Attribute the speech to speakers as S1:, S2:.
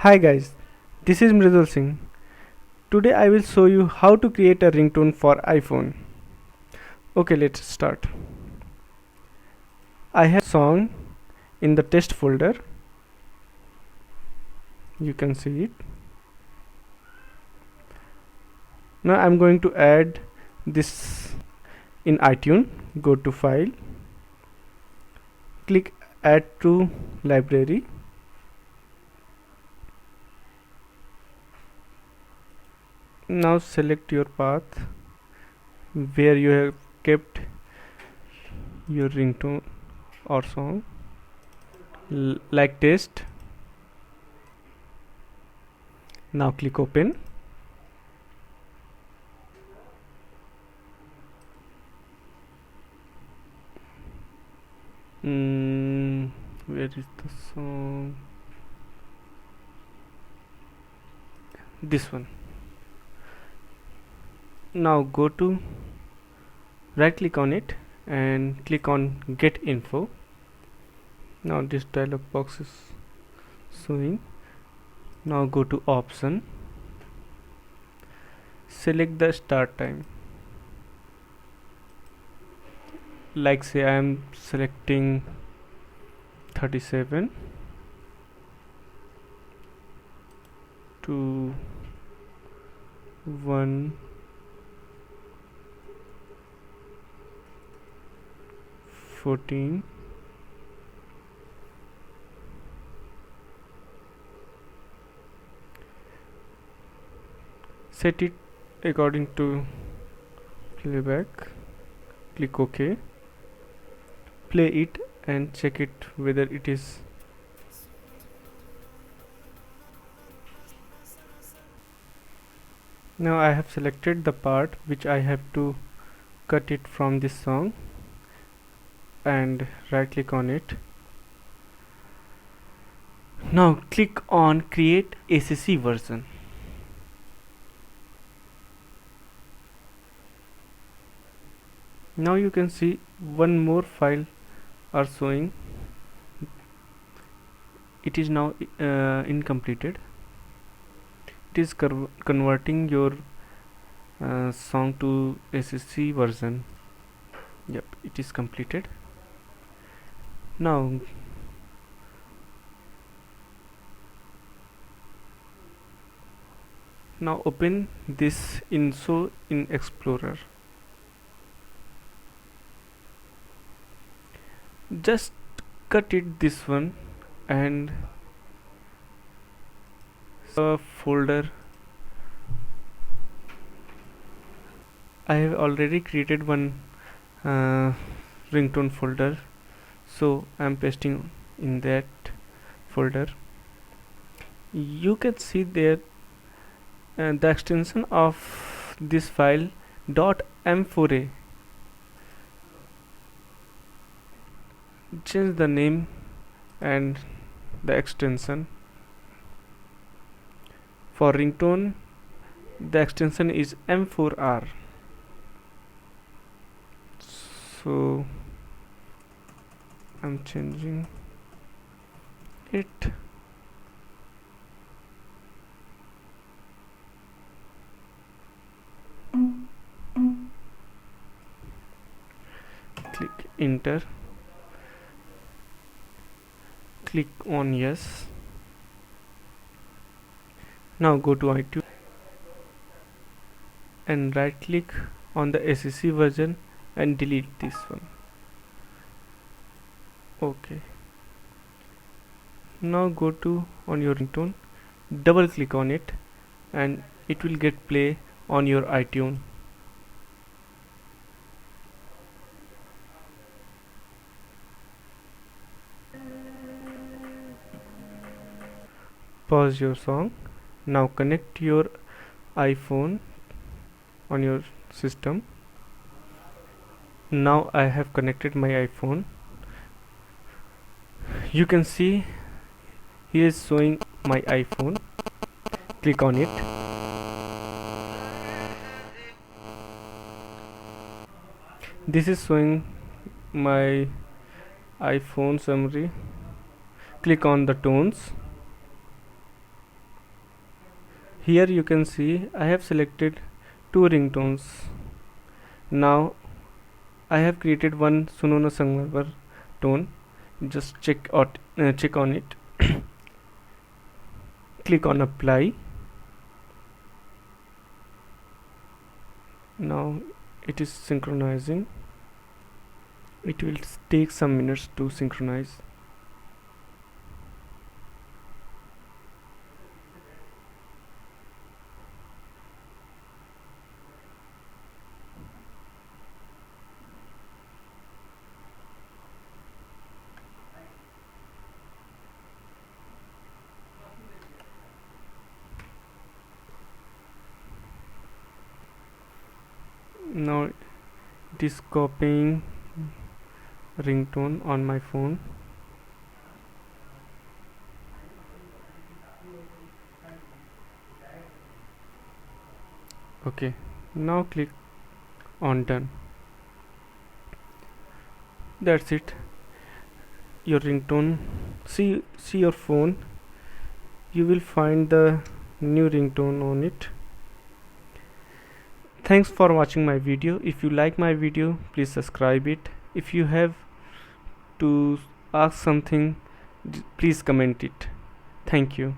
S1: Hi guys, this is Mridul Singh. Today I will show you how to create a ringtone for iPhone. Okay, let's start. I have song in the test folder. You can see it. Now I'm going to add this in iTunes. Go to File, click Add to Library. Now select your path where you have kept your ringtone or song, like test. Now click Open. Where is the song? This one. Now go to right click on it and click on Get Info. Now this dialog box is showing. Now go to Option, select the start time. Like say I am selecting 37 to 1:14. Set it according to playback. Click OK. Play it and check it whether it is. Now I have selected the part which I have to cut it from this song and right click on it. Now click on Create ACC version. Now you can see one more file are showing. It is now incompleted. It is converting your song to ACC version. Yep, it is completed. Now open this in Explorer. Just cut it this one and a folder. I have already created one ringtone folder, so I am pasting in that folder. You can see there the extension of this file .m4a. Change the name and the extension. For ringtone, the extension is M4R. So I'm changing it. Click enter. Click on yes. Now go to iTunes and right click on the ACC version and delete this one. Okay. Now go to on your ringtone, double click on it and it will get play on your iTunes. Pause your song. Now connect your iPhone on your system. Now I have connected my iPhone. You can see here is showing my iPhone. Click on it. This is showing my iPhone summary. Click on the tones. Here you can see I have selected two ringtones. Now I have created one Sunona Sangmarvar tone. Just check on it. Click on apply. Now it is synchronizing. It will take some minutes to synchronize. Now it is copying ringtone on my phone. Okay, now click on done. That's it. Your ringtone. See your phone. You will find the new ringtone on it. Thanks for watching my video. If you like my video, please subscribe it. If you have to ask something, please comment it. Thank you.